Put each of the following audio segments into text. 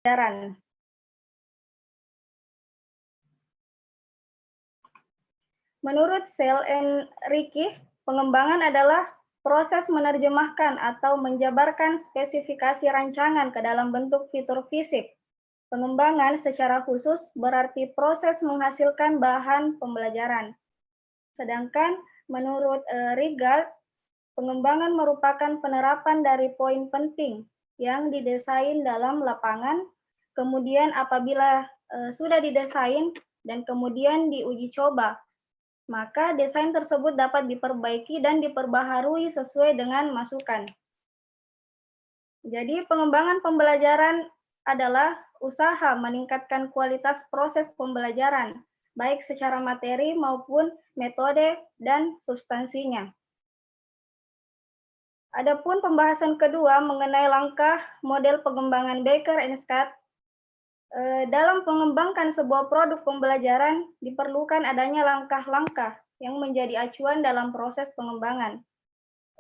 pembelajaran. Menurut Sel and Ricky, pengembangan adalah proses menerjemahkan atau menjabarkan spesifikasi rancangan ke dalam bentuk fitur fisik. Pengembangan secara khusus berarti proses menghasilkan bahan pembelajaran. Sedangkan menurut Riegel, pengembangan merupakan penerapan dari poin penting yang didesain dalam lapangan, kemudian apabila sudah didesain dan kemudian diuji coba, maka desain tersebut dapat diperbaiki dan diperbaharui sesuai dengan masukan. Jadi pengembangan pembelajaran adalah usaha meningkatkan kualitas proses pembelajaran, baik secara materi maupun metode dan substansinya. Adapun pembahasan kedua mengenai langkah model pengembangan Baker and Scott. Dalam mengembangkan sebuah produk pembelajaran, diperlukan adanya langkah-langkah yang menjadi acuan dalam proses pengembangan.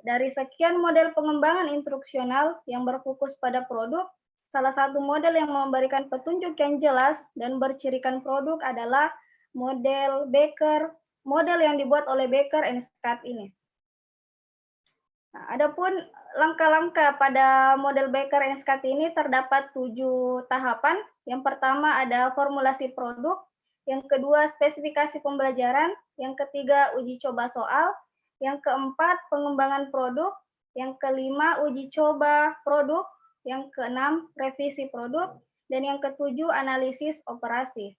Dari sekian model pengembangan instruksional yang berfokus pada produk, salah satu model yang memberikan petunjuk yang jelas dan bercirikan produk adalah model Baker, model yang dibuat oleh Baker and Scott ini. Nah, adapun langkah-langkah pada model Baker and Scott ini terdapat 7 tahapan. Yang pertama ada formulasi produk, yang kedua spesifikasi pembelajaran, yang ketiga uji coba soal, yang keempat pengembangan produk, yang kelima uji coba produk, yang keenam revisi produk, dan yang ketujuh analisis operasi.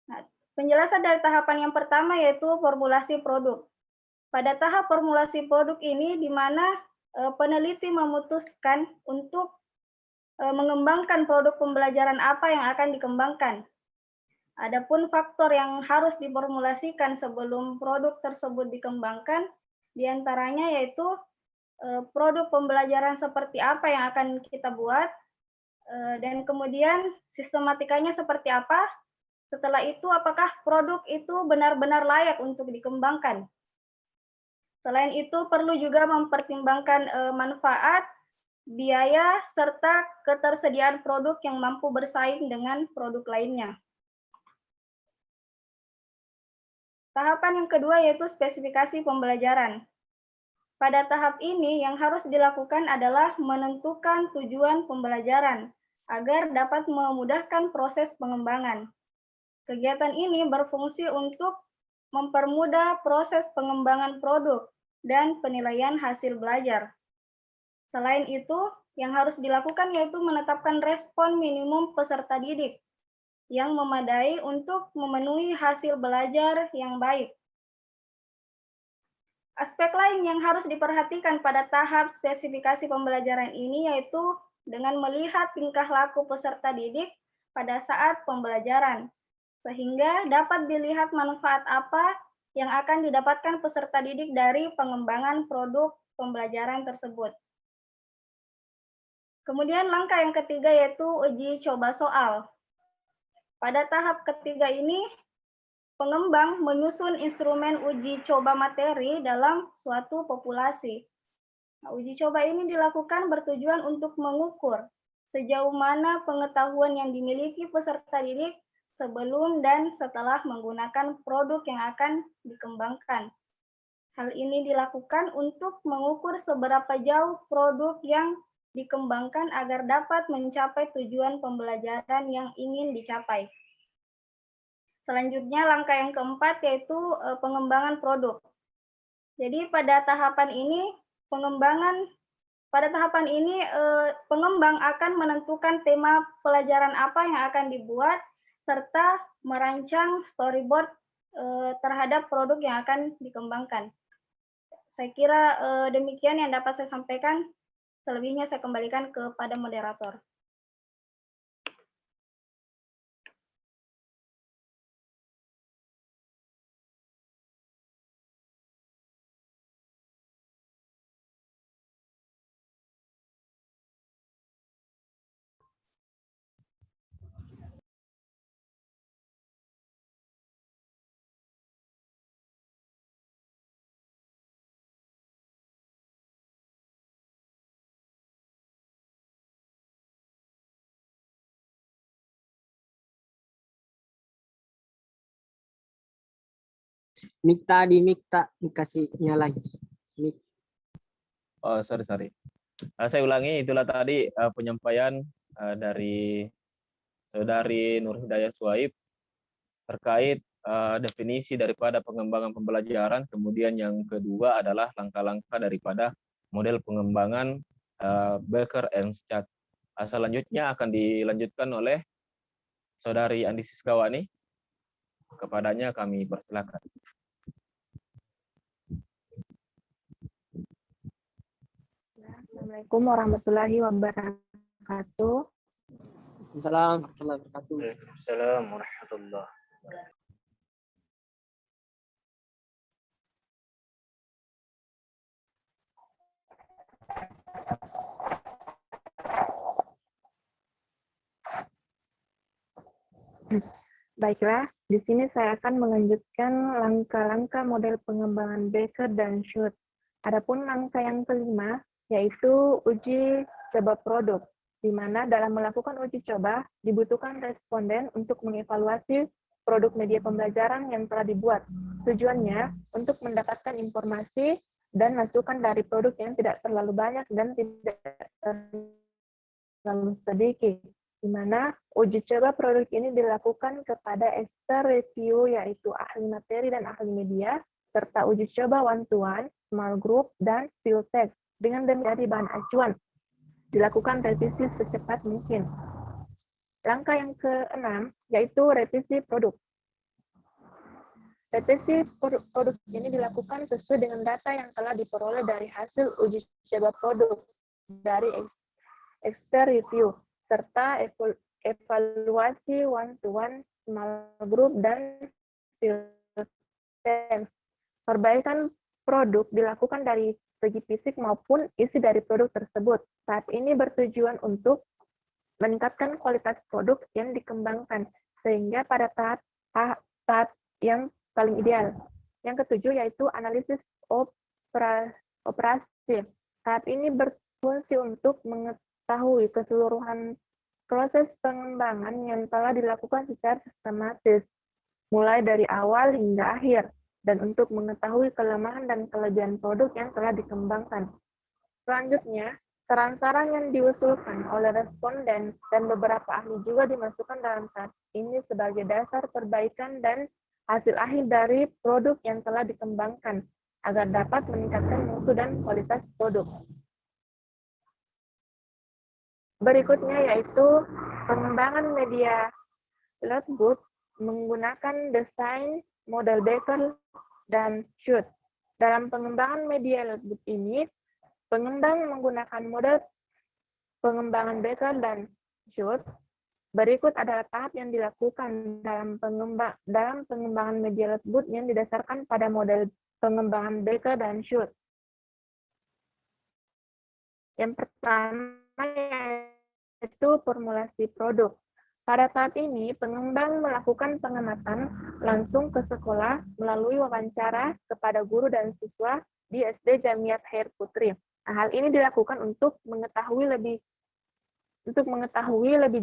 Nah, penjelasan dari tahapan yang pertama yaitu formulasi produk. Pada tahap formulasi produk ini di mana peneliti memutuskan untuk mengembangkan produk pembelajaran apa yang akan dikembangkan. Adapun faktor yang harus diformulasikan sebelum produk tersebut dikembangkan, diantaranya yaitu produk pembelajaran seperti apa yang akan kita buat, dan kemudian sistematikanya seperti apa. Setelah itu, apakah produk itu benar-benar layak untuk dikembangkan. Selain itu, perlu juga mempertimbangkan manfaat, biaya, serta ketersediaan produk yang mampu bersaing dengan produk lainnya. Tahapan yang kedua yaitu spesifikasi pembelajaran. Pada tahap ini, yang harus dilakukan adalah menentukan tujuan pembelajaran agar dapat memudahkan proses pengembangan. Kegiatan ini berfungsi untuk mempermudah proses pengembangan produk dan penilaian hasil belajar. Selain itu, yang harus dilakukan yaitu menetapkan respon minimum peserta didik yang memadai untuk memenuhi hasil belajar yang baik. Aspek lain yang harus diperhatikan pada tahap spesifikasi pembelajaran ini yaitu dengan melihat tingkah laku peserta didik pada saat pembelajaran, sehingga dapat dilihat manfaat apa yang akan didapatkan peserta didik dari pengembangan produk pembelajaran tersebut. Kemudian langkah yang ketiga yaitu uji coba soal. Pada tahap ketiga ini, pengembang menyusun instrumen uji coba materi dalam suatu populasi. Nah, uji coba ini dilakukan bertujuan untuk mengukur sejauh mana pengetahuan yang dimiliki peserta didik sebelum dan setelah menggunakan produk yang akan dikembangkan. Hal ini dilakukan untuk mengukur seberapa jauh produk yang dikembangkan agar dapat mencapai tujuan pembelajaran yang ingin dicapai. Selanjutnya, langkah yang keempat yaitu pengembangan produk. Jadi pada tahapan ini, pengembang akan menentukan tema pelajaran apa yang akan dibuat, serta merancang storyboard terhadap produk yang akan dikembangkan. Saya kira demikian yang dapat saya sampaikan. Selebihnya saya kembalikan kepada moderator. Mik tadi, dikasih nyalain. Mik. Oh, sorry. Saya ulangi, itulah tadi penyampaian dari Saudari Nur Hidayah Suhaib terkait definisi daripada pengembangan pembelajaran, kemudian yang kedua adalah langkah-langkah daripada model pengembangan Becker and Schatz. Selanjutnya akan dilanjutkan oleh Saudari Andi Siskawani. Kepadanya kami persilakan. Assalamualaikum warahmatullahi wabarakatuh. Assalamualaikum warahmatullahi wabarakatuh. Waalaikumsalam warahmatullahi wabarakatuh. Baiklah, di sini saya akan melanjutkan langkah-langkah model pengembangan Becker dan Schutz. Adapun langkah yang kelima, yaitu uji coba produk, di mana dalam melakukan uji coba dibutuhkan responden untuk mengevaluasi produk media pembelajaran yang telah dibuat. Tujuannya untuk mendapatkan informasi dan masukan dari produk yang tidak terlalu banyak dan tidak terlalu sedikit, di mana uji coba produk ini dilakukan kepada expert review, yaitu ahli materi dan ahli media, serta uji coba one-to-one, small group, dan field test, dengan menjadi bahan acuan. Dilakukan revisi secepat mungkin. Langkah yang keenam, yaitu revisi produk. Revisi produk ini dilakukan sesuai dengan data yang telah diperoleh dari hasil uji coba produk dari expert review, serta evaluasi one-to-one, small group, dan field test. Perbaikan produk dilakukan dari segi fisik maupun isi dari produk tersebut. Saat ini bertujuan untuk meningkatkan kualitas produk yang dikembangkan, sehingga pada tahap yang paling ideal. Yang ketujuh yaitu analisis operasi. Tahap ini berfungsi untuk mengetahui keseluruhan proses pengembangan yang telah dilakukan secara sistematis, mulai dari awal hingga akhir, dan untuk mengetahui kelemahan dan kelebihan produk yang telah dikembangkan. Selanjutnya, saran-saran yang diusulkan oleh responden dan beberapa ahli juga dimasukkan dalam tahap ini sebagai dasar perbaikan dan hasil akhir dari produk yang telah dikembangkan, agar dapat meningkatkan mutu dan kualitas produk. Berikutnya yaitu pengembangan media Lotbook menggunakan desain model Becker dan Schutz. Dalam pengembangan media Lotbook ini, pengembang menggunakan model pengembangan Becker dan Schutz. Berikut adalah tahap yang dilakukan dalam pengembangan media Lotbook yang didasarkan pada model pengembangan Becker dan Schutz. Yang pertama yaitu formulasi produk. Pada tahap ini, pengembang melakukan pengamatan langsung ke sekolah melalui wawancara kepada guru dan siswa di SD Jamiat Khair Putri. Nah, hal ini dilakukan untuk mengetahui lebih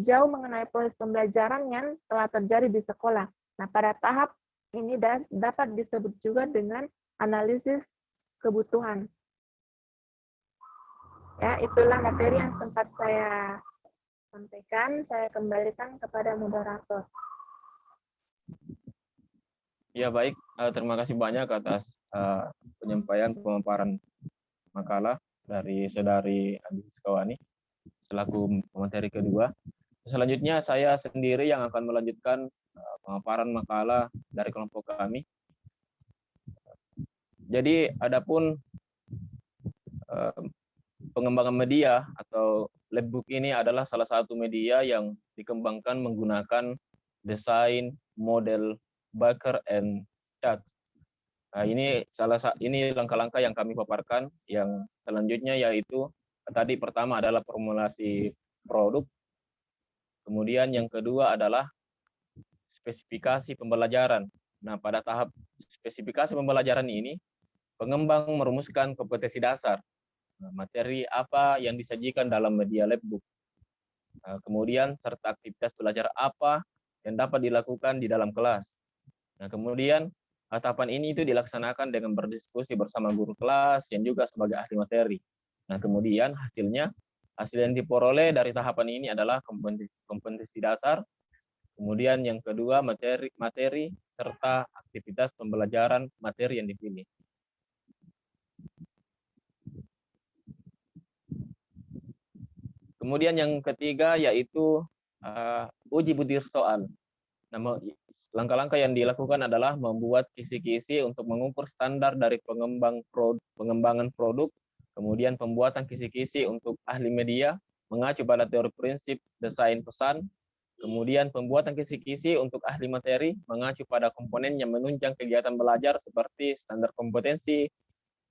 jauh mengenai proses pembelajaran yang telah terjadi di sekolah. Nah, pada tahap ini dapat disebut juga dengan analisis kebutuhan. Ya, itulah materi yang sempat saya sampaikan. Saya kembalikan kepada moderator. Ya, baik. Terima kasih banyak atas penyampaian pemaparan makalah dari Saudari Andi Siskawani selaku pemateri kedua. Selanjutnya saya sendiri yang akan melanjutkan pemaparan makalah dari kelompok kami. Jadi adapun pengembangan media atau Lotbook ini adalah salah satu media yang dikembangkan menggunakan desain model Becker and Schutz. Nah, ini langkah-langkah yang kami paparkan. Yang selanjutnya yaitu tadi pertama adalah formulasi produk. Kemudian yang kedua adalah spesifikasi pembelajaran. Nah, pada tahap spesifikasi pembelajaran ini, pengembang merumuskan kompetensi dasar. Materi apa yang disajikan dalam media Lotbook. Kemudian serta aktivitas belajar apa yang dapat dilakukan di dalam kelas. Nah, kemudian Tahapan ini itu dilaksanakan dengan berdiskusi bersama guru kelas yang juga sebagai ahli materi. Nah, kemudian hasil yang diperoleh dari tahapan ini adalah kompetensi dasar, kemudian yang kedua materi serta aktivitas pembelajaran materi yang dipilih. Kemudian yang ketiga yaitu uji butir soal. Nah, langkah-langkah yang dilakukan adalah membuat kisi-kisi untuk mengukur standar dari pengembangan produk, kemudian pembuatan kisi-kisi untuk ahli media, mengacu pada teori prinsip desain pesan, kemudian pembuatan kisi-kisi untuk ahli materi, mengacu pada komponen yang menunjang kegiatan belajar seperti standar kompetensi,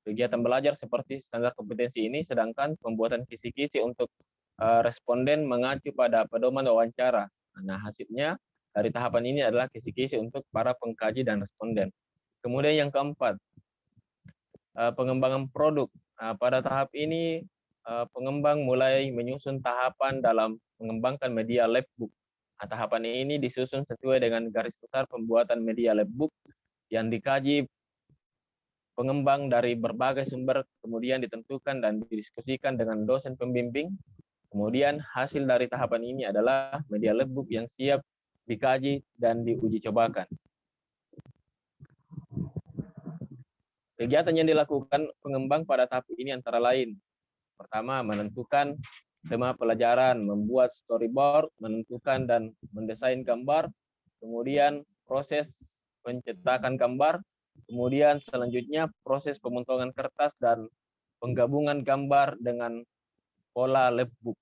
kegiatan belajar seperti standar kompetensi ini, sedangkan pembuatan kisi-kisi untuk responden mengacu pada pedoman wawancara. Nah, hasilnya dari tahapan ini adalah kisi-kisi untuk para pengkaji dan responden. Kemudian yang keempat, pengembangan produk. Pada tahap ini, pengembang mulai menyusun tahapan dalam mengembangkan media labbook. Tahapan ini disusun sesuai dengan garis besar pembuatan media labbook yang dikaji pengembang dari berbagai sumber, kemudian ditentukan dan didiskusikan dengan dosen pembimbing. Kemudian hasil dari tahapan ini adalah media labbook yang siap dikaji dan diuji cobakan. Kegiatan yang dilakukan pengembang pada tahap ini antara lain, pertama, menentukan tema pelajaran, membuat storyboard, menentukan dan mendesain gambar, kemudian proses pencetakan gambar, kemudian selanjutnya proses pemotongan kertas dan penggabungan gambar dengan pola labbook.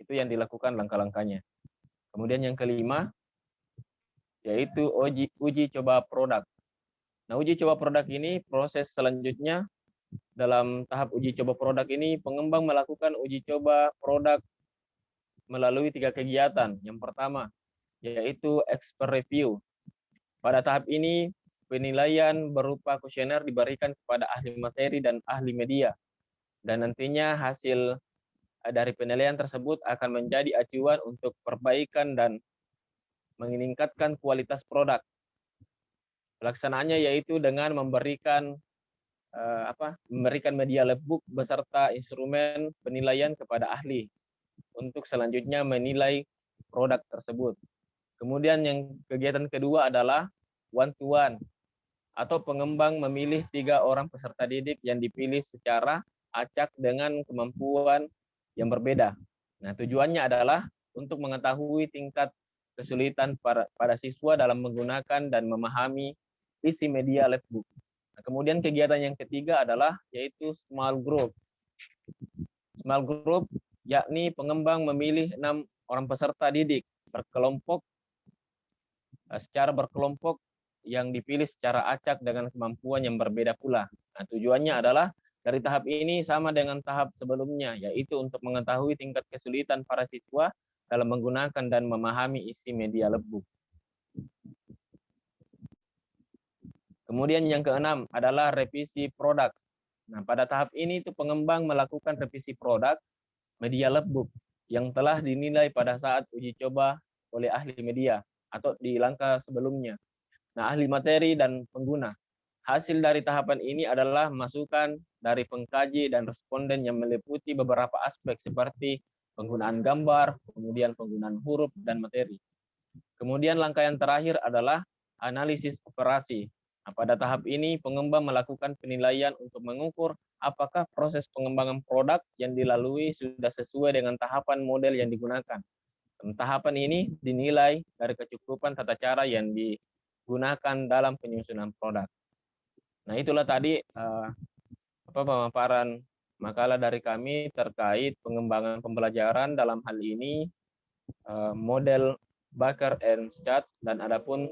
Itu yang dilakukan langkah-langkahnya. Kemudian yang kelima, yaitu uji coba produk. Nah, uji coba produk ini proses selanjutnya dalam tahap uji coba produk ini pengembang melakukan uji coba produk melalui 3 kegiatan. Yang pertama yaitu expert review. Pada tahap ini penilaian berupa kuesioner diberikan kepada ahli materi dan ahli media. Dan nantinya hasil dari penilaian tersebut akan menjadi acuan untuk perbaikan dan meningkatkan kualitas produk. Pelaksanaannya yaitu dengan memberikan media labbook beserta instrumen penilaian kepada ahli untuk selanjutnya menilai produk tersebut. Kemudian yang kegiatan kedua adalah one-to-one atau pengembang memilih 3 orang peserta didik yang dipilih secara acak dengan kemampuan yang berbeda. Nah, tujuannya adalah untuk mengetahui tingkat kesulitan pada siswa dalam menggunakan dan memahami isi media labbook. Nah, kemudian kegiatan yang ketiga adalah yaitu small group. Small group yakni pengembang memilih 6 orang peserta didik secara berkelompok yang dipilih secara acak dengan kemampuan yang berbeda pula. Nah, tujuannya adalah dari tahap ini sama dengan tahap sebelumnya, yaitu untuk mengetahui tingkat kesulitan para siswa dalam menggunakan dan memahami isi media labbook. Kemudian yang keenam adalah revisi produk. Nah, pada tahap ini itu pengembang melakukan revisi produk media labbook yang telah dinilai pada saat uji coba oleh ahli media atau di langkah sebelumnya. Nah, ahli materi dan pengguna. Hasil dari tahapan ini adalah masukan dari pengkaji dan responden yang meliputi beberapa aspek seperti penggunaan gambar, kemudian penggunaan huruf dan materi. Kemudian langkah yang terakhir adalah analisis operasi. Nah, pada tahap ini pengembang melakukan penilaian untuk mengukur apakah proses pengembangan produk yang dilalui sudah sesuai dengan tahapan model yang digunakan. Dan tahapan ini dinilai dari kecukupan tata cara yang digunakan dalam penyusunan produk. Nah, itulah tadi pemaparan makalah dari kami terkait pengembangan pembelajaran dalam hal ini model Baker and Schatz, dan adapun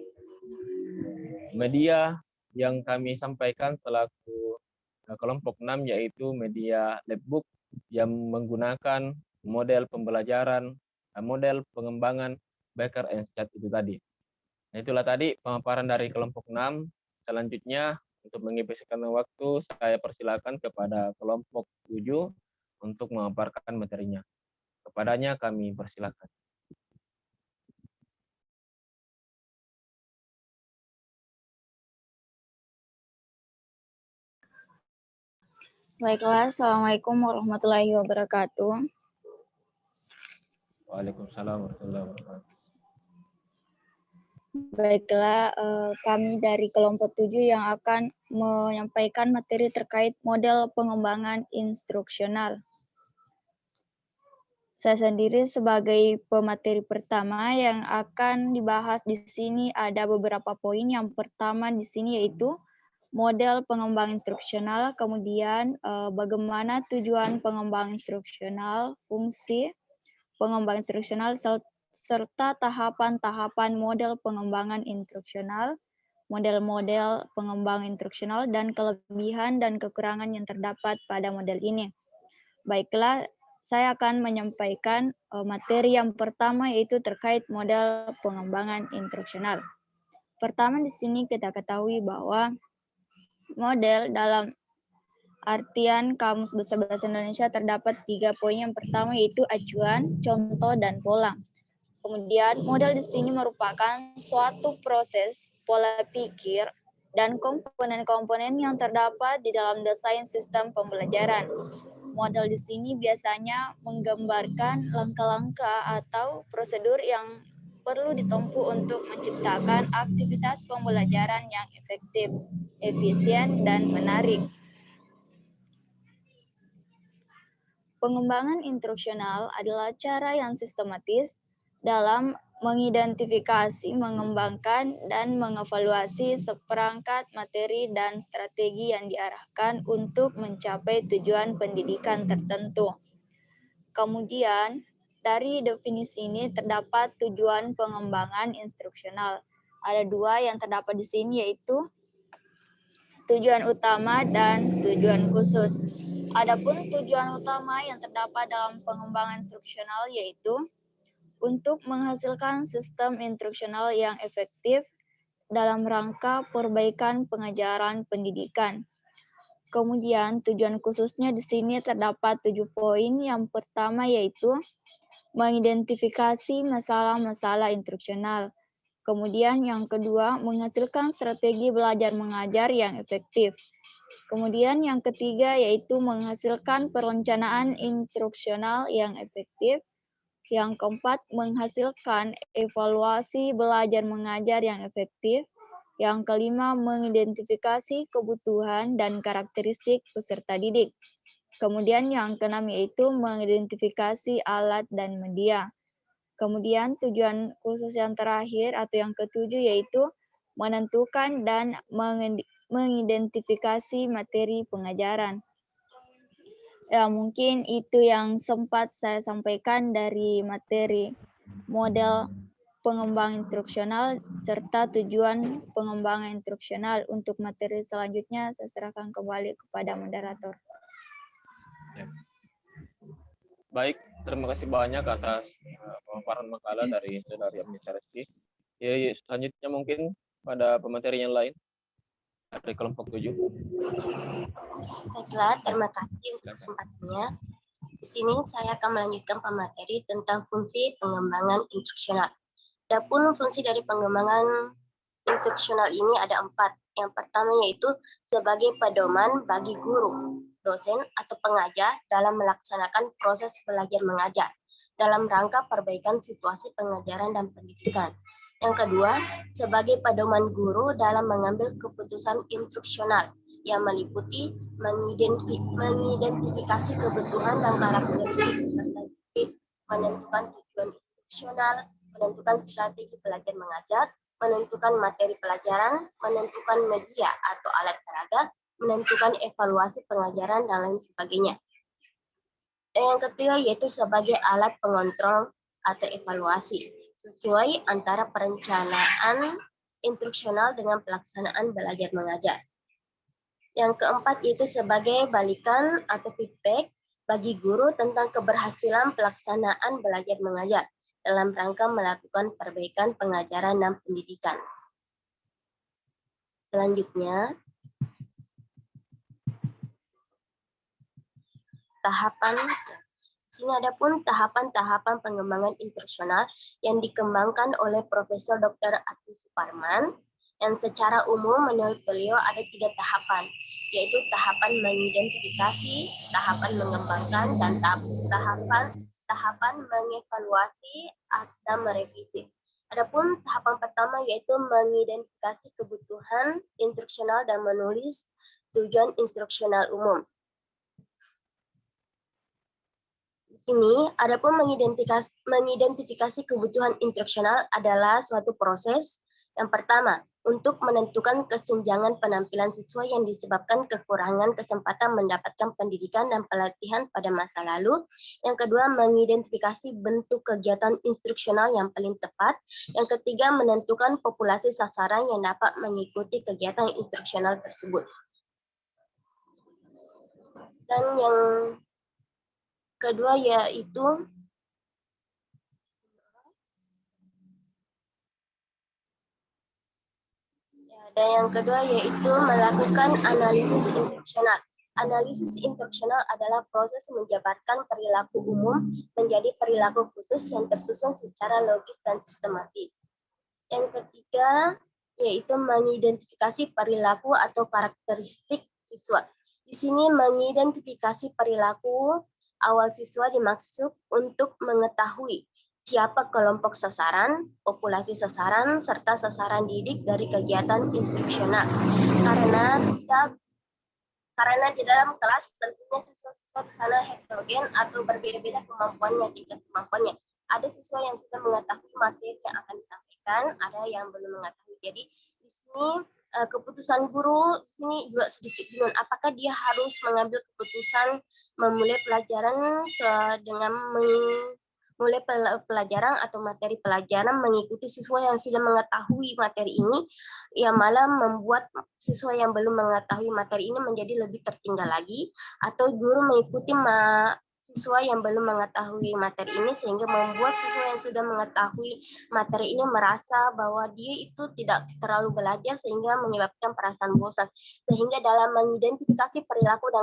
media yang kami sampaikan selaku kelompok 6 yaitu media labbook yang menggunakan model pembelajaran, model pengembangan Baker and Schatz itu tadi. Nah, itulah tadi pemaparan dari kelompok 6. Selanjutnya untuk menghabiskan waktu saya persilakan kepada kelompok 7 untuk memaparkan materinya. Kepadanya kami persilakan. Baiklah, Assalamualaikum warahmatullahi wabarakatuh. Waalaikumsalam warahmatullahi wabarakatuh. Baiklah, kami dari kelompok 7 yang akan menyampaikan materi terkait model pengembangan instruksional. Saya sendiri sebagai pemateri pertama yang akan dibahas di sini ada beberapa poin. Yang pertama di sini yaitu model pengembang instruksional, kemudian bagaimana tujuan pengembang instruksional, fungsi pengembang instruksional, serta tahapan-tahapan model pengembangan instruksional, model-model pengembang instruksional, dan kelebihan dan kekurangan yang terdapat pada model ini. Baiklah, saya akan menyampaikan materi yang pertama yaitu terkait model pengembangan instruksional. Pertama di sini kita ketahui bahwa model dalam artian Kamus Besar Bahasa Indonesia terdapat 3 poin. Yang pertama yaitu acuan, contoh, dan pola. Kemudian model di sini merupakan suatu proses, pola pikir, dan komponen-komponen yang terdapat di dalam desain sistem pembelajaran. Model di sini biasanya menggambarkan langkah-langkah atau prosedur yang perlu ditempuh untuk menciptakan aktivitas pembelajaran yang efektif, efisien, dan menarik. Pengembangan instruksional adalah cara yang sistematis dalam mengidentifikasi, mengembangkan, dan mengevaluasi seperangkat materi dan strategi yang diarahkan untuk mencapai tujuan pendidikan tertentu. Kemudian, dari definisi ini terdapat tujuan pengembangan instruksional. Ada 2 yang terdapat di sini yaitu tujuan utama dan tujuan khusus. Adapun tujuan utama yang terdapat dalam pengembangan instruksional yaitu untuk menghasilkan sistem instruksional yang efektif dalam rangka perbaikan pengajaran pendidikan. Kemudian tujuan khususnya di sini terdapat 7 poin. Yang pertama yaitu mengidentifikasi masalah-masalah instruksional. Kemudian yang kedua menghasilkan strategi belajar mengajar yang efektif. Kemudian yang ketiga yaitu menghasilkan perencanaan instruksional yang efektif. Yang keempat menghasilkan evaluasi belajar mengajar yang efektif. Yang kelima mengidentifikasi kebutuhan dan karakteristik peserta didik. Kemudian yang keenam yaitu mengidentifikasi alat dan media. Kemudian tujuan khusus yang terakhir atau yang ketujuh yaitu menentukan dan mengidentifikasi materi pengajaran. Ya, mungkin itu yang sempat saya sampaikan dari materi model pengembang instruksional serta tujuan pengembangan instruksional. Untuk materi selanjutnya saya serahkan kembali kepada moderator. Baik, terima kasih banyak atas pemaparan makalah dari Saudari Aminisa Reski. Ya, selanjutnya mungkin pada pemateri yang lain dari kelompok 7. Baiklah, terima kasih untuk kesempatannya. Di sini saya akan melanjutkan pemateri tentang fungsi pengembangan instruksional. Adapun fungsi dari pengembangan instruksional ini ada 4. Yang pertama yaitu sebagai pedoman bagi guru, dosen, atau pengajar dalam melaksanakan proses belajar mengajar dalam rangka perbaikan situasi pengajaran dan pendidikan. Yang kedua, sebagai pedoman guru dalam mengambil keputusan instruksional yang meliputi mengidentifikasi kebutuhan dan karakteristik peserta didik, menentukan tujuan instruksional, menentukan strategi belajar mengajar, menentukan materi pelajaran, menentukan media atau alat peraga, menentukan evaluasi pengajaran, dan lain sebagainya. Yang ketiga yaitu sebagai alat pengontrol atau evaluasi, sesuai antara perencanaan instruksional dengan pelaksanaan belajar mengajar. Yang keempat yaitu sebagai balikan atau feedback bagi guru tentang keberhasilan pelaksanaan belajar mengajar dalam rangka melakukan perbaikan pengajaran dan pendidikan. Selanjutnya, sini ada pun tahapan-tahapan pengembangan instruksional yang dikembangkan oleh Profesor Dr. Ati Suparman yang secara umum menurut beliau ada 3 tahapan, yaitu tahapan mengidentifikasi, tahapan mengembangkan, dan tahapan mengevaluasi dan merevisi. Adapun tahapan pertama yaitu mengidentifikasi kebutuhan instruksional dan menulis tujuan instruksional umum. Di sini, adapun mengidentifikasi kebutuhan instruksional adalah suatu proses yang pertama untuk menentukan kesenjangan penampilan siswa yang disebabkan kekurangan kesempatan mendapatkan pendidikan dan pelatihan pada masa lalu. Yang kedua, mengidentifikasi bentuk kegiatan instruksional yang paling tepat. Yang ketiga, menentukan populasi sasaran yang dapat mengikuti kegiatan instruksional tersebut. Dan yang kedua yaitu melakukan analisis instruksional. Analisis instruksional adalah proses menjabarkan perilaku umum menjadi perilaku khusus yang tersusun secara logis dan sistematis. Yang ketiga yaitu mengidentifikasi perilaku atau karakteristik siswa. Di sini mengidentifikasi perilaku awal siswa dimaksud untuk mengetahui siapa kelompok sasaran, populasi sasaran, serta sasaran didik dari kegiatan instruksional. Karena di dalam kelas tentunya siswa-siswa di sana heterogen atau berbeda-beda kemampuannya, tingkat kemampuannya. Ada siswa yang sudah mengetahui materi yang akan disampaikan, ada yang belum mengetahui. Jadi di sini keputusan guru di sini juga sedikit bingung. Apakah dia harus mengambil keputusan memulai pelajaran dengan mulai pelajaran atau materi pelajaran mengikuti siswa yang sudah mengetahui materi ini, yang malah membuat siswa yang belum mengetahui materi ini menjadi lebih tertinggal lagi, atau guru mengikuti siswa yang belum mengetahui materi ini sehingga membuat siswa yang sudah mengetahui materi ini merasa bahwa dia itu tidak terlalu belajar sehingga menyebabkan perasaan bosan. Sehingga dalam mengidentifikasi perilaku dan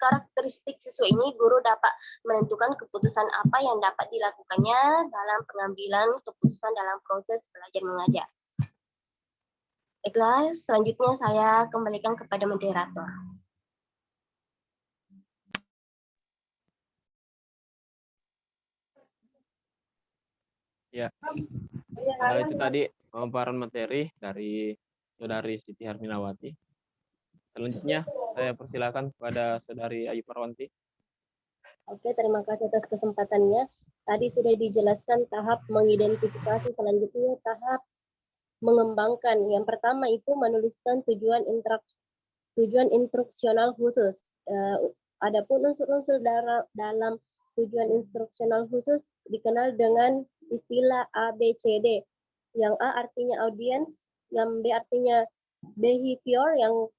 karakteristik siswa ini, guru dapat menentukan keputusan apa yang dapat dilakukannya dalam pengambilan keputusan dalam proses belajar mengajar. Baiklah, selanjutnya saya kembalikan kepada moderator. Ya, itu tadi pemaparan materi dari Saudari Siti Harminawati. Selanjutnya saya persilakan kepada Saudari Ayu Parwanti. Oke, terima kasih atas kesempatannya. Tadi sudah dijelaskan tahap mengidentifikasi, selanjutnya tahap mengembangkan. Yang pertama itu menuliskan tujuan instruksional khusus. Adapun unsur-unsur dalam tujuan instruksional khusus dikenal dengan istilah ABCD. Yang A artinya audience, yang B artinya behavior, yang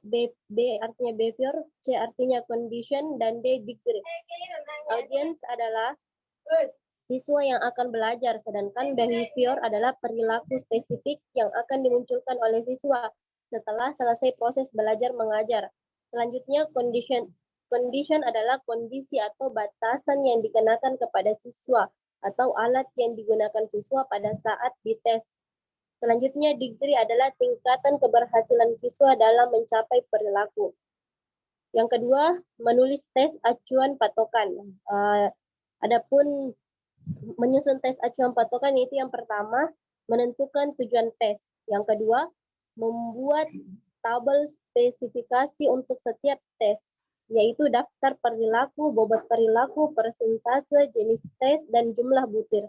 B artinya behavior, C artinya condition, dan D degree. Audience adalah siswa yang akan belajar, sedangkan behavior adalah perilaku spesifik yang akan dimunculkan oleh siswa setelah selesai proses belajar mengajar. Selanjutnya condition. Condition adalah kondisi atau batasan yang dikenakan kepada siswa atau alat yang digunakan siswa pada saat dites. Selanjutnya, degree adalah tingkatan keberhasilan siswa dalam mencapai perilaku. Yang kedua, menulis tes acuan patokan. Adapun menyusun tes acuan patokan itu yang pertama, menentukan tujuan tes. Yang kedua, membuat tabel spesifikasi untuk setiap tes, yaitu daftar perilaku, bobot perilaku, persentase, jenis tes, dan jumlah butir.